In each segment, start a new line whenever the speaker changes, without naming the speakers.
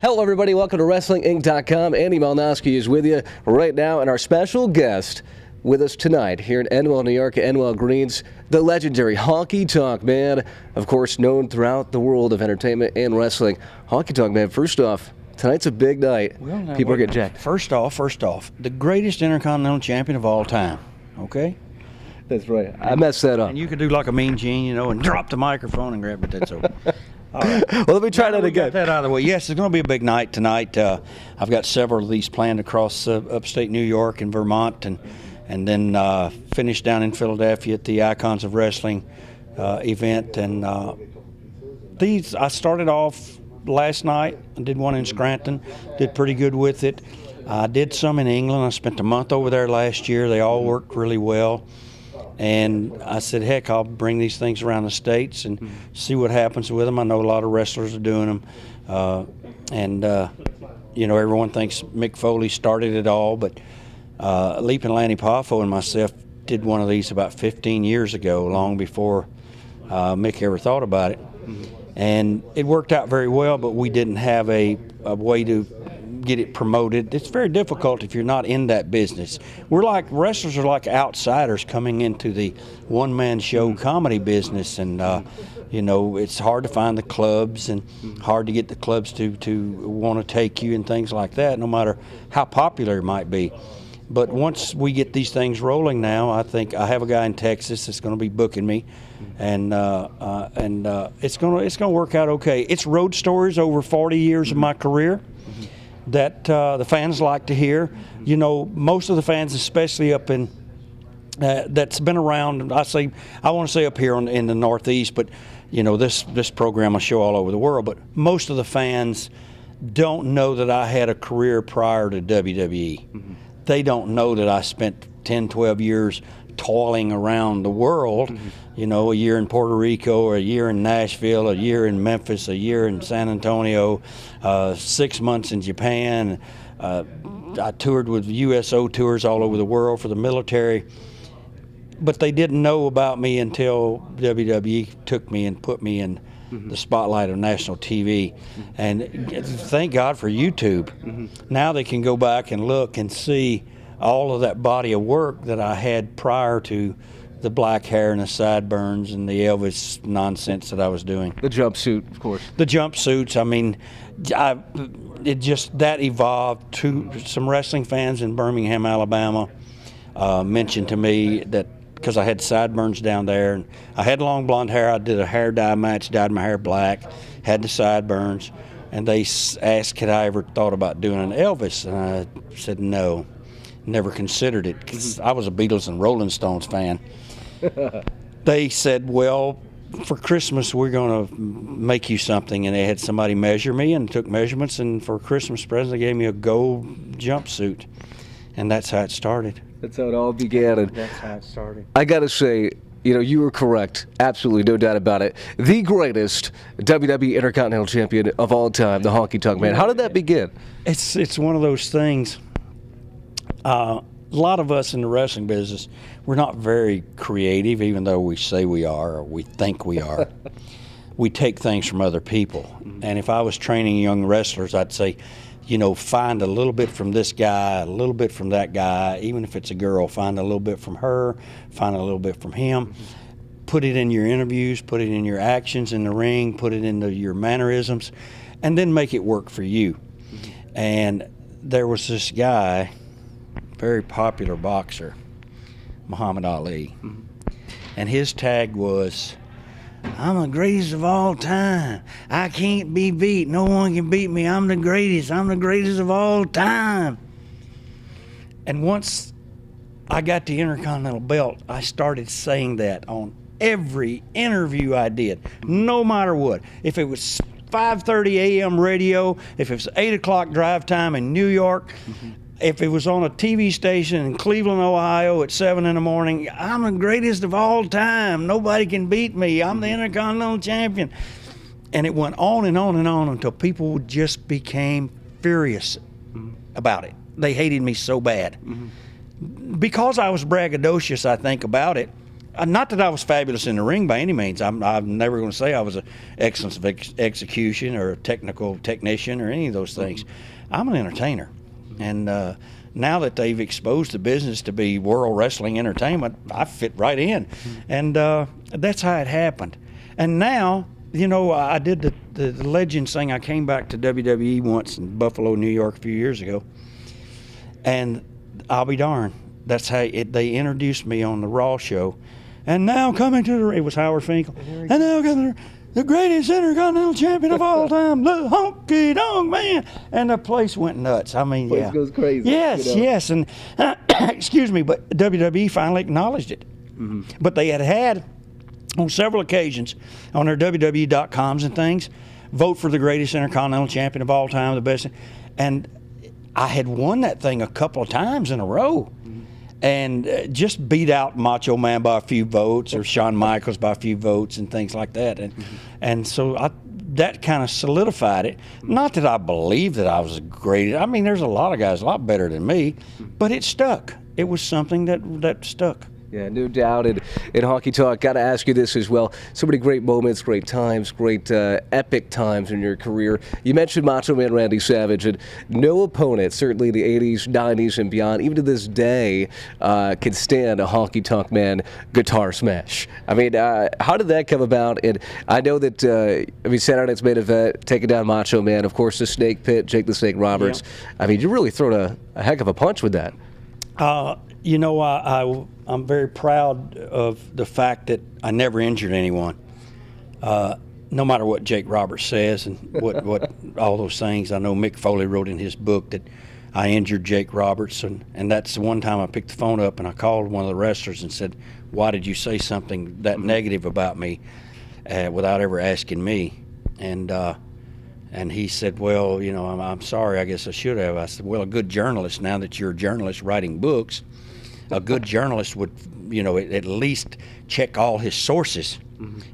Hello, everybody. Welcome to WrestlingInc.com. Andy Malnoske is with you right now, and our special guest with us tonight here in Enwell, New York, Enwell Greens, the legendary Honky Tonk Man, of course, known throughout the world of entertainment and wrestling. Honky Tonk Man, first off, tonight's a big night.
Well,
people are getting jacked.
First off, the greatest Intercontinental Champion of all time, okay?
That's right. I messed that up.
And you could do like a Mean Gene, you know, and drop the microphone and grab it. That's over. All right.
Well, let me try that again.
Got that out of the way. Yes, it's going to be a big night tonight. I've got several of these planned across upstate New York and Vermont, and then finish down in Philadelphia at the Icons of Wrestling event. And these, I started off last night. I did one in Scranton, did pretty good with it. I did some in England. I spent a month over there last year. They all worked really well. And I said, heck, I'll bring these things around the States and see what happens with them. I know a lot of wrestlers are doing them. You know, everyone thinks Mick Foley started it all, but Leaping Lanny Poffo and myself did one of these about 15 years ago, long before Mick ever thought about it. And it worked out very well, but we didn't have a way to get it promoted. It's very difficult if you're not in that business. Wrestlers are like outsiders coming into the one-man show comedy business, and you know, it's hard to find the clubs and hard to get the clubs to want to take you and things like that, no matter how popular it might be. But once we get these things rolling now, I think I have a guy in Texas that's going to be booking me, and it's going to work out okay. It's road stories over 40 years of my career that the fans like to hear. You know, most of the fans, especially up in that's been around, I want to say up here in the Northeast, but you know, this program will show all over the world. But most of the fans don't know that I had a career prior to WWE. They don't know that I spent 10, 12 years toiling around the world, you know, a year in Puerto Rico, or a year in Nashville, a year in Memphis, a year in San Antonio, 6 months in Japan. I toured with USO tours all over the world for the military. But they didn't know about me until WWE took me and put me in the spotlight of national TV. And thank God for YouTube. Now they can go back and look and see all of that body of work that I had prior to the black hair and the sideburns and the Elvis nonsense that I was doing.
The jumpsuit, of course.
The jumpsuits, I mean, that evolved to some wrestling fans in Birmingham, Alabama, mentioned to me that, because I had sideburns down there, and I had long blonde hair. I did a hair dye match, dyed my hair black, had the sideburns, and they asked had I ever thought about doing an Elvis, and I said no, never considered it, because I was a Beatles and Rolling Stones fan. They said, well, for Christmas we're going to make you something, and they had somebody measure me and took measurements, and for a Christmas present they gave me a gold jumpsuit, and that's how it started.
That's how it all began. And
that's how it started.
I got to say, you know, you were correct. Absolutely, no doubt about it. The greatest WWE Intercontinental Champion of all time, the Honky Tonk Man. How did that begin?
It's one of those things. A lot of us in the wrestling business, we're not very creative, even though we say we are, or we think we are. We take things from other people. And if I was training young wrestlers, I'd say, you know, find a little bit from this guy, a little bit from that guy. Even if it's a girl, find a little bit from her, find a little bit from him. Put it in your interviews, put it in your actions in the ring, put it into your mannerisms, and then make it work for you. And there was this guy, very popular boxer, Muhammad Ali, and his tag was, I'm the greatest of all time. I can't be beat. No one can beat me. I'm the greatest. I'm the greatest of all time. And once I got the Intercontinental belt, I started saying that on every interview I did, no matter what. If it was 5:30 a.m. radio, if it was 8 o'clock drive time in New York, if it was on a TV station in Cleveland, Ohio at 7 in the morning, I'm the greatest of all time. Nobody can beat me. I'm the Intercontinental Champion. And it went on and on and on until people just became furious about it. They hated me so bad. Because I was braggadocious, I think, about it, not that I was fabulous in the ring by any means. I'm never going to say I was an excellence of execution or a technical technician or any of those things. I'm an entertainer. And now that they've exposed the business to be world wrestling entertainment, I fit right in. And that's how it happened. And now, you know, I did the Legends thing. I came back to WWE once in Buffalo, New York a few years ago. And I'll be darned, that's how they introduced me on the Raw show. And now coming to it was Howard Finkel. And now coming the greatest Intercontinental Champion of all time, the Honky Tonk Man. And the place went nuts. I mean,
Place goes crazy.
Yes,
you know?
yes. And excuse me, but WWE finally acknowledged it. But they had on several occasions on their WWE.coms and things, vote for the greatest Intercontinental Champion of all time, the best. And I had won that thing a couple of times in a row. And just beat out Macho Man by a few votes, or Shawn Michaels by a few votes, and things like that. And so that kind of solidified it. Not that I believe that I was great. I mean, there's a lot of guys a lot better than me, but it stuck. It was something that stuck.
Yeah, no doubt. And in Honky Talk, got to ask you this as well. So many great moments, great times, great epic times in your career. You mentioned Macho Man Randy Savage, and no opponent, certainly in the 80s, 90s, and beyond, even to this day, can stand a Honky Tonk Man guitar smash. I mean, how did that come about? And I know that, Saturday Night's Main Event, taking down Macho Man, of course, the Snake Pit, Jake the Snake Roberts. Yeah. I mean, you really thrown a heck of a punch with that.
You know, I'm very proud of the fact that I never injured anyone. No matter what Jake Roberts says and what all those things. I know Mick Foley wrote in his book that I injured Jake Roberts, and that's the one time I picked the phone up and I called one of the wrestlers and said, "Why did you say something that negative about me without ever asking me?" And he said, "Well, you know, I'm sorry. I guess I should have." I said, "Well, a good journalist, now that you're a journalist writing books, a good journalist would, you know, at least check all his sources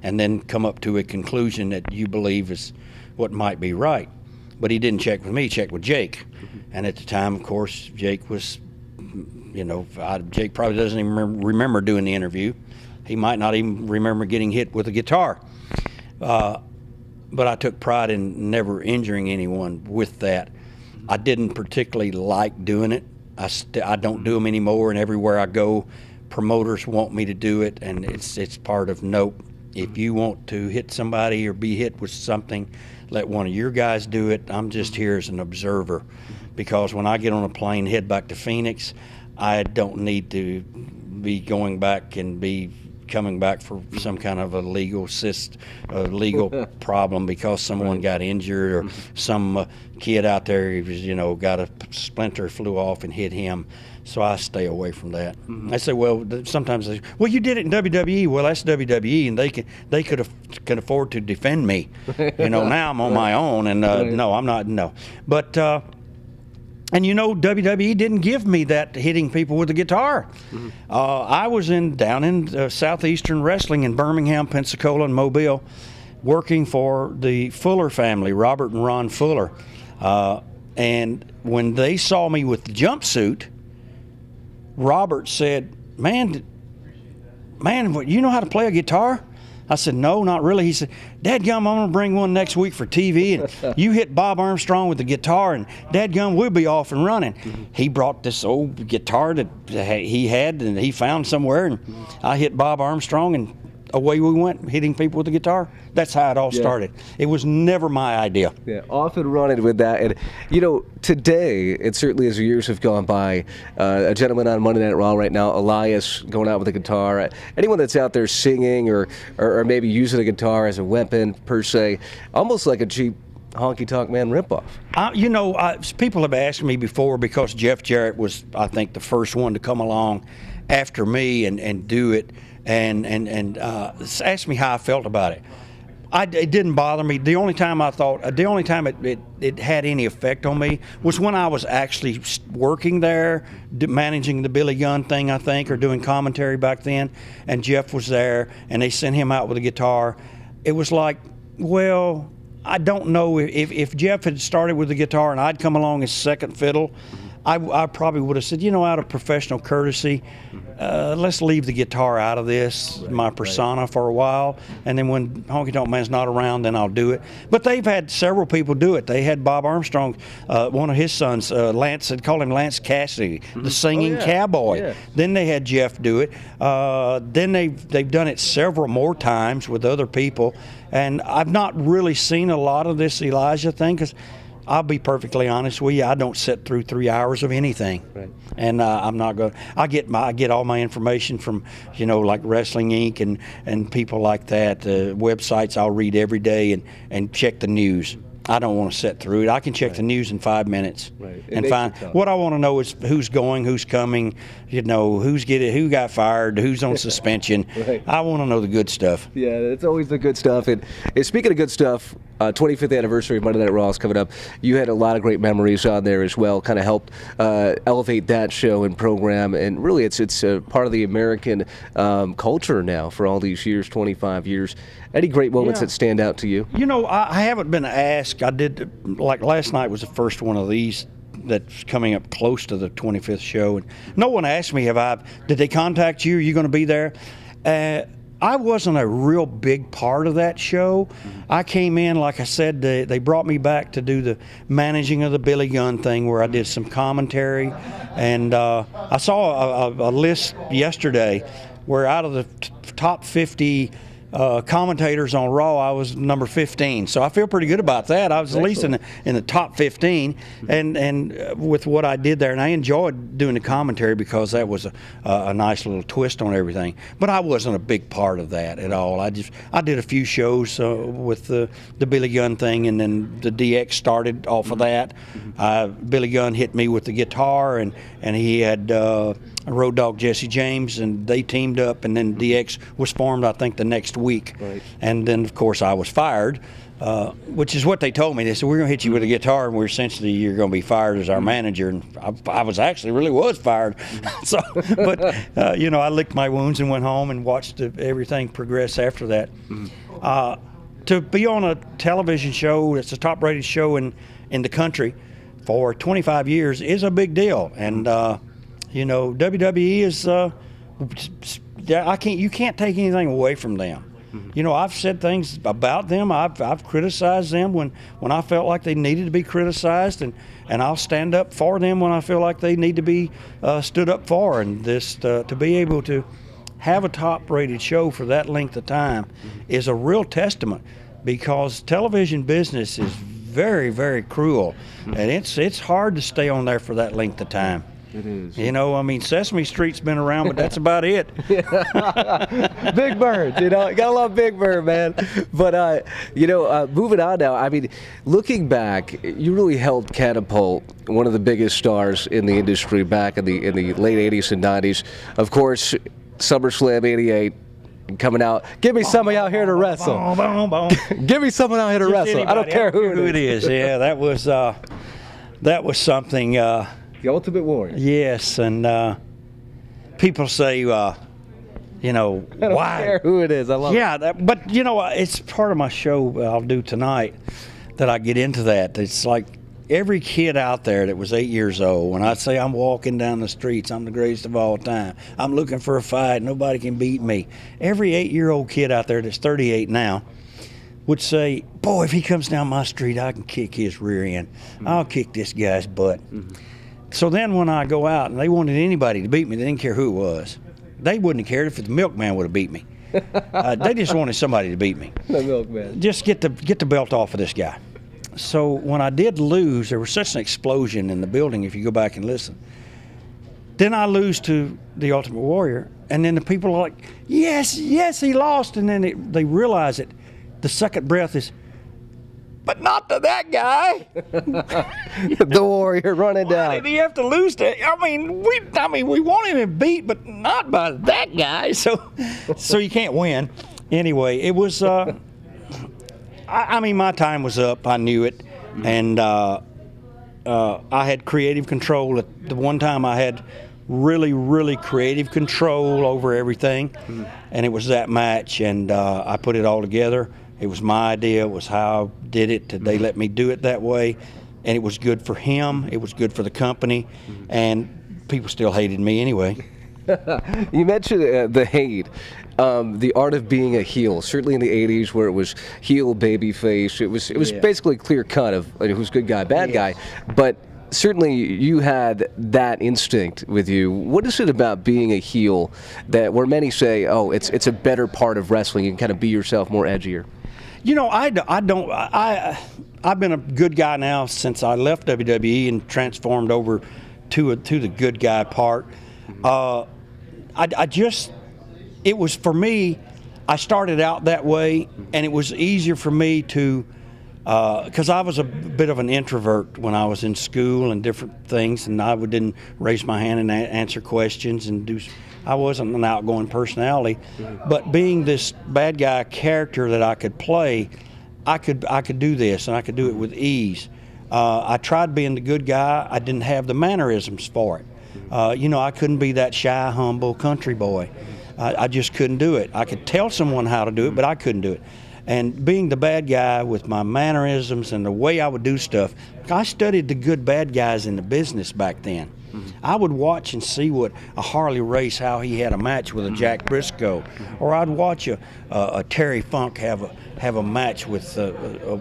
and then come up to a conclusion that you believe is what might be right." But he didn't check with me, he checked with Jake. And at the time, of course, Jake was, you know, Jake probably doesn't even remember doing the interview. He might not even remember getting hit with a guitar. But I took pride in never injuring anyone with that. I didn't particularly like doing it. I don't do them anymore, and everywhere I go, promoters want me to do it, and it's part of nope. If you want to hit somebody or be hit with something, let one of your guys do it. I'm just here as an observer, because when I get on a plane, head back to Phoenix, I don't need to be going back and be coming back for some kind of a legal problem because someone got injured or some kid out there, you know, got a splinter, flew off and hit him. So I stay away from that. I say, well, sometimes they say, well, you did it in WWE. Well, that's WWE, and they can afford to defend me. You know, now I'm on my own, and no, I'm not. No, but. And you know, WWE didn't give me that hitting people with a guitar. I was down in Southeastern Wrestling in Birmingham, Pensacola, and Mobile, working for the Fuller family, Robert and Ron Fuller. And when they saw me with the jumpsuit, Robert said, man, you know how to play a guitar?" I said, "No, not really." He said, "Dadgum, I'm going to bring one next week for TV, and you hit Bob Armstrong with the guitar, and Dadgum, we'll be off and running." He brought this old guitar that he had and he found somewhere, and I hit Bob Armstrong, and away we went, hitting people with the guitar. That's how it all started. It was never my idea. Yeah,
off and running with that. And, you know, today, and certainly as the years have gone by, a gentleman on Monday Night Raw right now, Elias, going out with a guitar. Anyone that's out there singing or maybe using a guitar as a weapon, per se, almost like a cheap Honky Tonk Man ripoff.
You know, people have asked me before, because Jeff Jarrett was, I think, the first one to come along after me and do it, and asked me how I felt about it. It didn't bother me. The only time it had any effect on me was when I was actually working there, managing the Billy Gunn thing, I think, or doing commentary back then, and Jeff was there, and they sent him out with a guitar. It was like, well, I don't know if Jeff had started with the guitar and I'd come along as second fiddle, I probably would have said, you know, out of professional courtesy, let's leave the guitar out of this, my persona, for a while, and then when Honky Tonk Man's not around, then I'll do it. But they've had several people do it. They had Bob Armstrong, one of his sons, Lance, had called him Lance Cassidy, the singing cowboy. Yeah. Then they had Jeff do it. Then they've done it several more times with other people, and I've not really seen a lot of this Elijah thing, because I'll be perfectly honest with you, I don't sit through 3 hours of anything. Right. And I'm not going. I get all my information from, you know, like Wrestling Inc. and people like that. Websites I'll read every day and check the news. I don't want to sit through it. I can check the news in 5 minutes and find what I want to know is who's going, who's coming, you know, who got fired, who's on suspension. I want to know the good stuff. Yeah, it's always the good stuff. And speaking of good stuff, 25th anniversary of Monday Night Raw is coming up. You had a lot of great memories on there as well. Kind of helped elevate that show and program, and really, it's part of the American culture now for all these years, 25 years. Any great moments that stand out to you? You know, I haven't been asked. I did, like last night was the first one of these that's coming up close to the 25th show, and no one asked me, did they contact you? Are you going to be there? I wasn't a real big part of that show. I came in, like I said, they brought me back to do the managing of the Billy Gunn thing, where I did some commentary, and I saw a list yesterday where out of the top 50 commentators on Raw, I was number 15, so I feel pretty good about that. I was at least in the top 15, and with what I did there, and I enjoyed doing the commentary because that was a nice little twist on everything. But I wasn't a big part of that at all. I did a few shows with the Billy Gunn thing, and then the DX started off of that. Billy Gunn hit me with the guitar, and he had Road Dogg Jesse James, and they teamed up, and then DX was formed, I think, the next week. And then, of course, I was fired, which is what they told me. They said, we're going to hit you with a guitar, and you're going to be fired as our manager. And I really was fired. So, but, you know, I licked my wounds and went home and watched everything progress after that. To be on a television show that's a top-rated show in the country for 25 years is a big deal. And, you know, WWE is, you can't take anything away from them. You know, I've said things about them. I've criticized them when I felt like they needed to be criticized, and I'll stand up for them when I feel like they need to be stood up for. And this to be able to have a top-rated show for that length of time is a real testament, because television business is very, very cruel, and it's hard to stay on there for that length of time. It is. You know, I mean, Sesame Street's been around, but that's about it. Big Bird, you know, you gotta love Big Bird, man. But, you know, moving on now, I mean, looking back, you really helped catapult one of the biggest stars in the industry back in the late 80s and 90s. Of course, SummerSlam 88. Coming out, give me somebody out here to wrestle. Give me someone out here to wrestle. I don't care who it is. Yeah, that was something. The Ultimate Warrior. Yes, and people say, you know, I don't care who it is. I love it. Yeah, but you know, it's part of my show I'll do tonight that I get into that. It's like every kid out there that was 8 years old, when I say I'm walking down the streets, I'm the greatest of all time, I'm looking for a fight, nobody can beat me. Every 8-year-old kid out there that's 38 now would say, boy, if he comes down my street, I can kick his rear end. I'll kick this guy's butt. So then when I go out and they wanted anybody to beat me, they didn't care who it was. They wouldn't have cared if the milkman would have beat me. They just wanted somebody to beat me. The milkman. Just get the belt off of this guy. So when I did lose, there was such an explosion in the building, if you go back and listen. Then I lose to the Ultimate Warrior, and then the people are like, yes, yes, he lost. And then they realize it. The second breath is, but not to that guy. The Warrior running down. Why did he have to lose to? I mean, we wanted him to beat, but not by that guy. So you can't win. Anyway, it was. I mean, my time was up. I knew it, and I had creative control. At the one time, I had really, really creative control over everything, and it was that match, and I put it all together. It was my idea. It was how I did it. They let me do it that way. and it was good for him. It was good for the company, and people still hated me anyway.
You mentioned the hate, the art of being a heel. Certainly in the '80s, where it was heel, baby face, it was basically clear cut of who's good guy, bad guy. But certainly you had that instinct with you. What is it about being a heel that where many say, oh, it's a better part of wrestling? You can kind of be yourself, more edgier.
You know, I've been a good guy now since I left WWE and transformed over to the good guy part. It was, for me, I started out that way, and it was easier for me to, because I was a bit of an introvert when I was in school and different things, and I didn't raise my hand and answer questions and do. I wasn't an outgoing personality, but being this bad guy character that I could play, I could do this, and I could do it with ease. I tried being the good guy. I didn't have the mannerisms for it. You know, I couldn't be that shy, humble country boy. I just couldn't do it. I could tell someone how to do it, but I couldn't do it. And being the bad guy with my mannerisms and the way I would do stuff, I studied the good bad guys in the business back then. I would watch and see what a Harley Race, how he had a match with a Jack Briscoe, or I'd watch a Terry Funk have a match with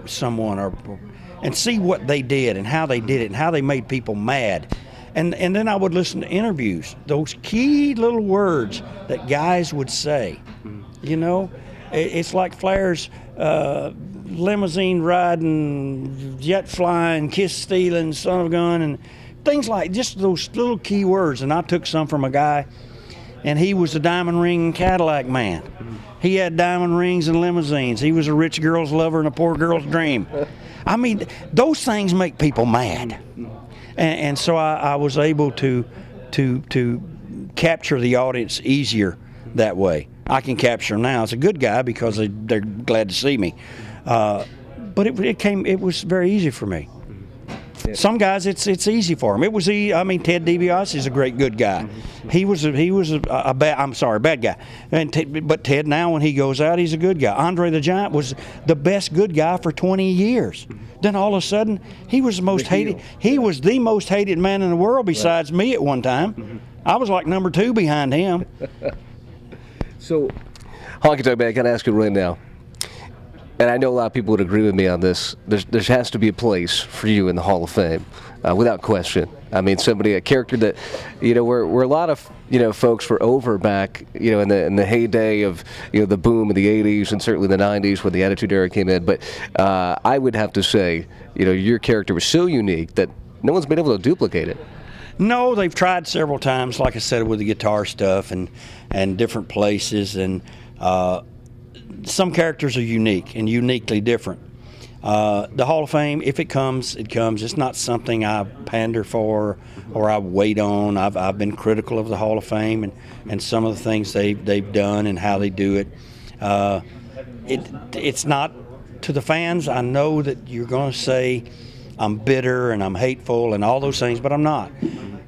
someone, and see what they did and how they did it and how they made people mad. And then I would listen to interviews, those key little words that guys would say. You know, it's like Flair's limousine riding, jet flying, kiss stealing, son of a gun, and things like just those little key words. And I took some from a guy, and he was a diamond ring Cadillac man. He had diamond rings and limousines. He was a rich girl's lover and a poor girl's dream. I mean, those things make people mad. And so I was able to capture the audience easier that way. I can capture them now as a good guy because they're glad to see me. But it was very easy for me. Some guys, it's easy for them. It was I mean, Ted DiBiase is a great good guy. He was a bad guy. But Ted now, when he goes out, he's a good guy. Andre the Giant was the best good guy for 20 years. Then all of a sudden, he was the most hated. He was the most hated man in the world besides me at one time. I was like number 2 behind him.
So, Honky Tonk Man, I got to ask you right now. And I know a lot of people would agree with me on this. There has to be a place for you in the Hall of Fame, without question. I mean, a character that, you know, where a lot of, you know, folks were over back, you know, in the heyday of, you know, the boom of the '80s and certainly the '90s when the Attitude Era came in. But I would have to say, you know, your character was so unique that no one's been able to duplicate it.
No, they've tried several times, like I said, with the guitar stuff and different places, and some characters are unique and uniquely different. The Hall of Fame, if it comes, it comes. It's not something I pander for or I wait on. I've been critical of the Hall of Fame and some of the things they've done and how they do it. It's not to the fans. I know that you're going to say I'm bitter and I'm hateful and all those things, but I'm not.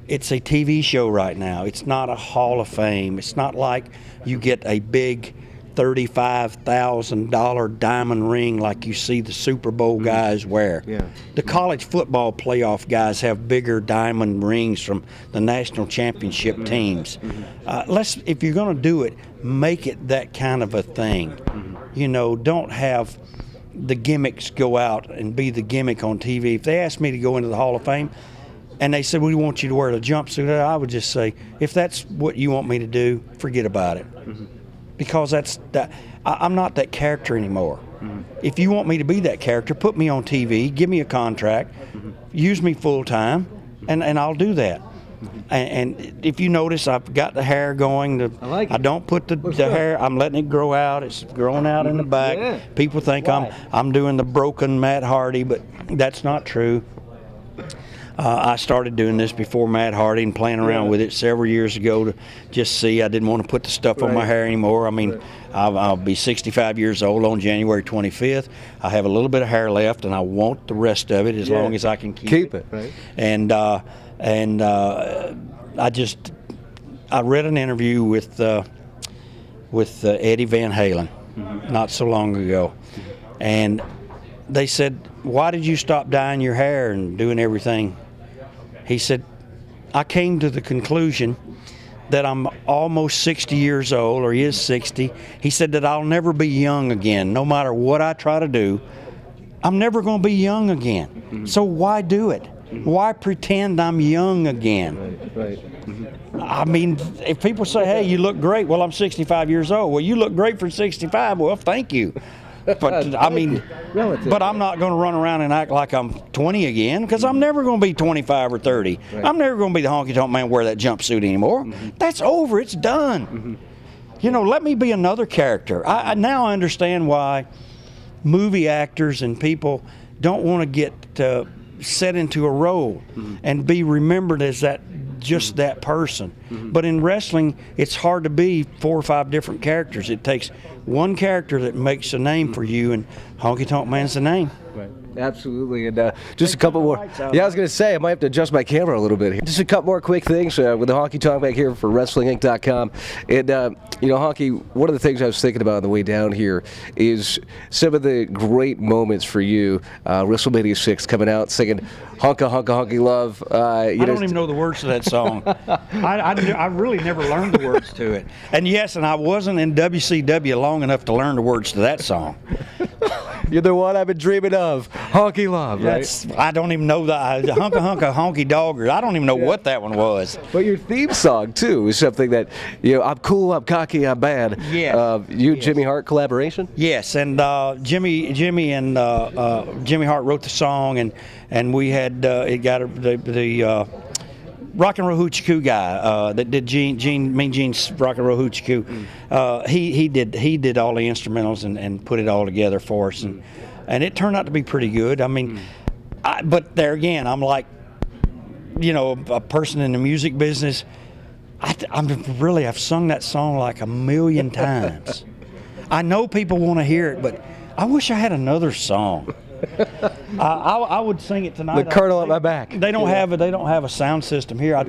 It's a TV show right now. It's not a Hall of Fame. It's not like you get a big $35,000 diamond ring like you see the Super Bowl guys wear. Yeah. The college football playoff guys have bigger diamond rings from the national championship teams. If you're going to do it, make it that kind of a thing. You know, don't have the gimmicks go out and be the gimmick on TV. If they asked me to go into the Hall of Fame and they said, we want you to wear the jumpsuit, I would just say, if that's what you want me to do, forget about it. Because I'm not that character anymore. If you want me to be that character, put me on TV, give me a contract, use me full time, and I'll do that. And if you notice, I've got the hair going. I don't put the hair. I'm letting it grow out. It's growing out in the back. Yeah. People think I'm doing the broken Matt Hardy, but that's not true. I started doing this before Matt Hardy and playing around with it several years ago to just see. I didn't want to put the stuff on my hair anymore. I mean, I'll be 65 years old on January 25th. I have a little bit of hair left, and I want the rest of it as long as I can keep it. Right. And I read an interview with Eddie Van Halen not so long ago, and they said, why did you stop dyeing your hair and doing everything? He said, I came to the conclusion that I'm almost 60 years old, or he is 60. He said that I'll never be young again. No matter what I try to do, I'm never going to be young again. Mm-hmm. So why do it? Mm-hmm. Why pretend I'm young again?
Right. Mm-hmm.
I mean, if people say, hey, you look great, well, I'm 65 years old. Well, you look great for 65. Well, thank you. But I mean, but I'm not going to run around and act like I'm 20 again, because I'm never going to be 25 or 30. Right. I'm never going to be the Honky Tonk Man, wear that jumpsuit anymore. Mm-hmm. That's over. It's done. Mm-hmm. You know, let me be another character. I now understand why movie actors and people don't want to get set into a role and be remembered as that person. But in wrestling, it's hard to be 4 or 5 different characters. It takes one character that makes a name for you, and Honky Tonk Man's the name.
Right. Absolutely. And just a couple more. Yeah, I was going to say, I might have to adjust my camera a little bit here. Just a couple more quick things with the Honky Tonk Man here for WrestlingInc.com. And, you know, Honky, one of the things I was thinking about on the way down here is some of the great moments for you. WrestleMania 6 coming out, singing Honka, Honka, Honky Love.
I don't even know the words to that song. I really never learned the words to it. And yes, and I wasn't in WCW long enough to learn the words to that song.
You're the one I've been dreaming of, Honky Love, right?
I don't even know the Hunka Hunka Honky Dogger. I don't even know what that one was.
But your theme song too is something that, you know, I'm cool, I'm cocky, I'm bad.
Yeah.
You and Jimmy Hart collaboration?
Yes, and Jimmy and Jimmy Hart wrote the song, and we had it got the Rock and Roll Hoochie Coo guy that did Mean Gene's Rock and Roll Hoochie Coo. He did all the instrumentals and put it all together for us, and it turned out to be pretty good. I mean, but there again, I'm like, you know, a person in the music business. I've sung that song like a million times. I know people want to hear it, but I wish I had another song. I would sing it tonight.
The Colonel at my back.
They don't have a sound system here. I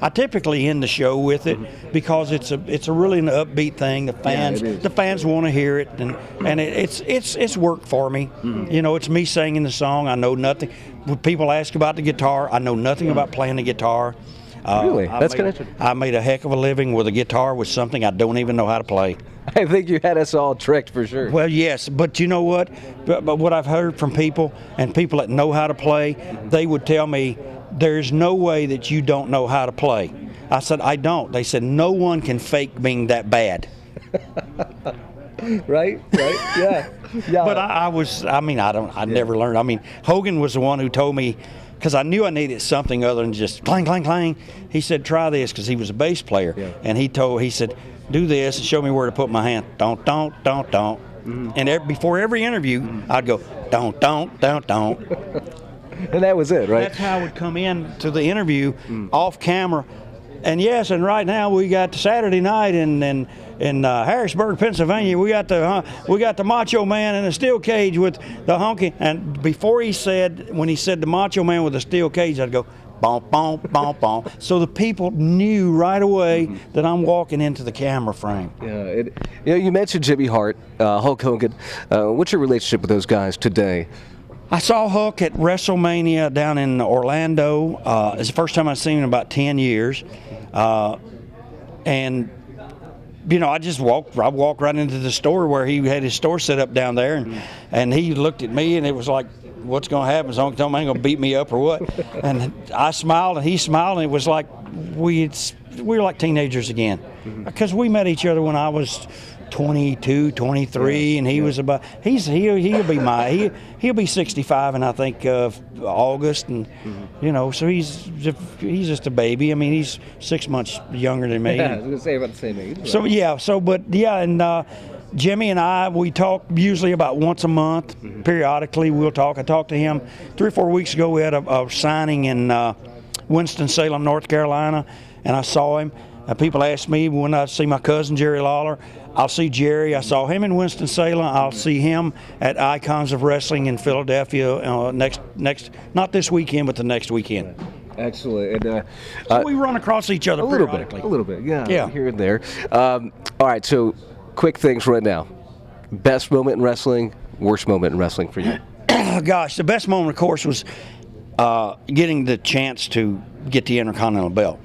typically end the show with it because it's a really an upbeat thing. The fans want to hear it, and it's work for me. You know, it's me singing the song. I know nothing. When people ask about the guitar, I know nothing about playing the guitar.
Really? That's kind of interesting.
I made a heck of a living with a guitar with something I don't even know how to play.
I think you had us all tricked for sure.
Well, yes, but you know what? But what I've heard from people, and people that know how to play, they would tell me, there's no way that you don't know how to play. I said, I don't. They said, no one can fake being that bad.
Right, yeah.
But I never learned. I mean, Hogan was the one who told me, because I knew I needed something other than just clang, clang, clang. He said, try this, because he was a bass player. Yeah. And he said, do this and show me where to put my hand. Don't. And before every interview, I'd go, don't.
And that was it, right?
That's how I would come in to the interview off camera. And yes, and right now we got Saturday night in Harrisburg, Pennsylvania. We got the Macho Man in a steel cage with the Honky. And before when he said the Macho Man with a steel cage, I'd go, bonk, bonk, bonk, bonk. So the people knew right away that I'm walking into the camera frame.
Yeah, you know, you mentioned Jimmy Hart, Hulk Hogan. What's your relationship with those guys today?
I saw Hulk at WrestleMania down in Orlando. It's the first time I've seen him in about 10 years. And, you know, I walked right into the store where he had his store set up down there, and he looked at me, and it was like, what's going to happen? Is Honky Tonk Man going to beat me up or what? And I smiled, and he smiled, and it was like we were like teenagers again. Because we met each other when I was 22, 23, and he was about he'll be 65 in I think August, and you know, so he's just a baby. I mean, he's 6 months younger than me.
Yeah, I was gonna say about the same age.
So and Jimmy and we talk usually about once a month. Periodically we'll talk. I talked to him 3 or 4 weeks ago. We had a signing in Winston-Salem, North Carolina, and I saw him. People ask me when I see my cousin Jerry Lawler, I'll see Jerry. I saw him in Winston-Salem. I'll see him at Icons of Wrestling in Philadelphia next not this weekend, but the next weekend.
Excellent. And,
so we run across each other periodically.
A little bit, yeah. Here and there. All right, so quick things right now. Best moment in wrestling, worst moment in wrestling for you?
Gosh, the best moment, of course, was getting the chance to get the Intercontinental belt,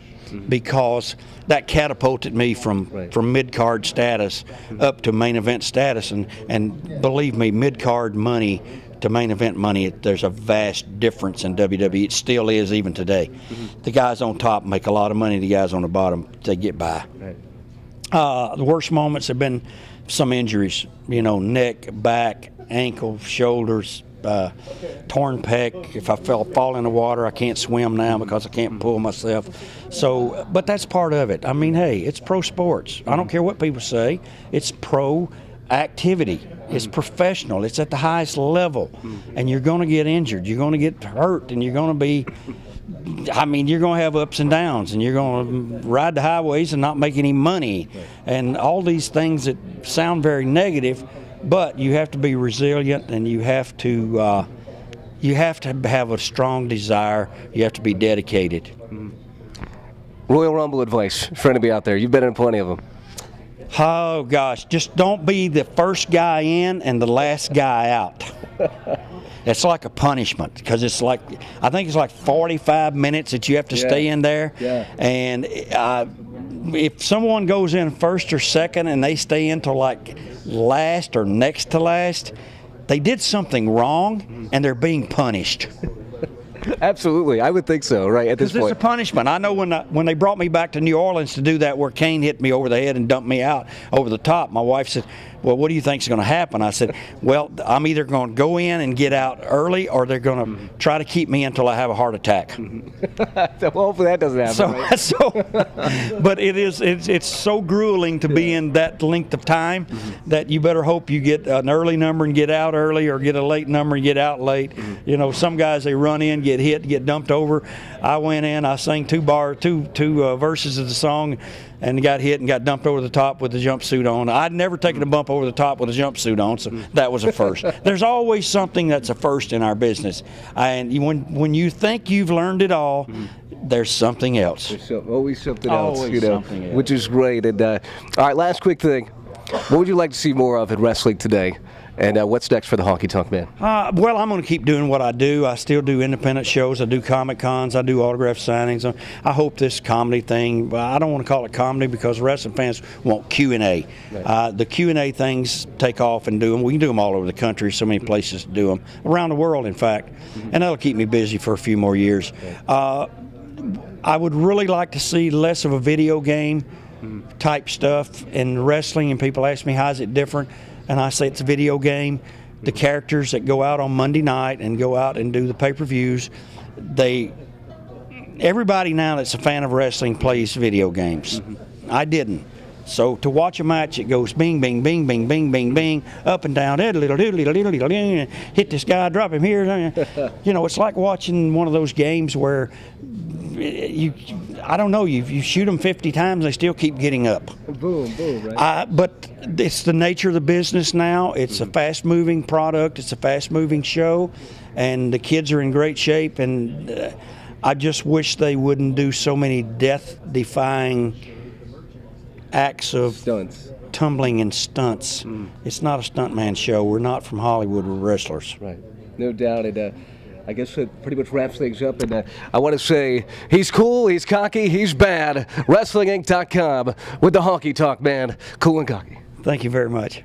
because that catapulted me from mid-card status up to main event status, and believe me, mid-card money to main event money, there's a vast difference in WWE. It still is even today. The guys on top make a lot of money. The guys on the bottom, they get by. The worst moments have been some injuries, you know, neck, back, ankle, shoulders, torn pec. If I fall in the water, I can't swim now because I can't pull myself. So, but that's part of it. I mean, hey, it's pro sports. I don't care what people say. It's pro activity. It's professional. It's at the highest level, and you're going to get injured. You're going to get hurt, and you're going to be. I mean, you're going to have ups and downs, and you're going to ride the highways and not make any money, and all these things that sound very negative. But you have to be resilient, and you have to have a strong desire. You have to be dedicated.
Royal Rumble advice for anybody out there. You've been in plenty of them.
Oh gosh, just don't be the first guy in and the last guy out. It's like a punishment, because it's like, I think it's like 45 minutes that you have to stay in there. And if someone goes in first or second and they stay in till like last or next to last, they did something wrong and they're being punished.
Absolutely, I would think so, right, at this point.
It's a punishment. I know when they brought me back to New Orleans to do that, where Kane hit me over the head and dumped me out over the top, my wife said, well, what do you think is going to happen? I said, well, I'm either going to go in and get out early, or they're going to try to keep me until I have a heart attack.
So hopefully that doesn't happen.
But it's so grueling to be in that length of time that you better hope you get an early number and get out early, or get a late number and get out late. You know, some guys, they run in, get hit, get dumped over. I went in, I sang two verses of the song, and got hit and got dumped over the top with the jumpsuit on. I'd never taken a bump over the top with a jumpsuit on, so that was a first. There's always something that's a first in our business. And when you think you've learned it all, there's something else.
There's always something else,
always
you know,
something else.
Which is great. And all right, last quick thing. What would you like to see more of in wrestling today? And what's next for the Honky Tonk Man?
Well, I'm going to keep doing what I do. I still do independent shows. I do Comic Cons. I do autograph signings. I hope this comedy thing, I don't want to call it comedy because wrestling fans want Q&A. Right. The Q&A things take off and do them. We can do them all over the country, so many places to do them. Around the world, in fact. And that'll keep me busy for a few more years. I would really like to see less of a video game type stuff in wrestling, and people ask me, how is it different? And I say it's a video game. The characters that go out on Monday night and go out and do the pay-per-views, everybody now that's a fan of wrestling plays video games. I didn't. So to watch a match, it goes bing, bing, bing, bing, bing, bing, bing, up and down, hit this guy, drop him here. You know, it's like watching one of those games where I don't know, you shoot them 50 times, they still keep getting up.
Boom, boom, right?
But it's the nature of the business now. It's a fast-moving product. It's a fast-moving show, and the kids are in great shape, and I just wish they wouldn't do so many death-defying acts of
stunts,
tumbling and stunts. It's not a stuntman show. We're not from Hollywood. We're wrestlers.
Right, no doubt. And I guess that pretty much wraps things up. And I want to say he's cool, he's cocky, he's bad. WrestlingInc.com with the Honky Tonk Man, cool and cocky.
Thank you very much.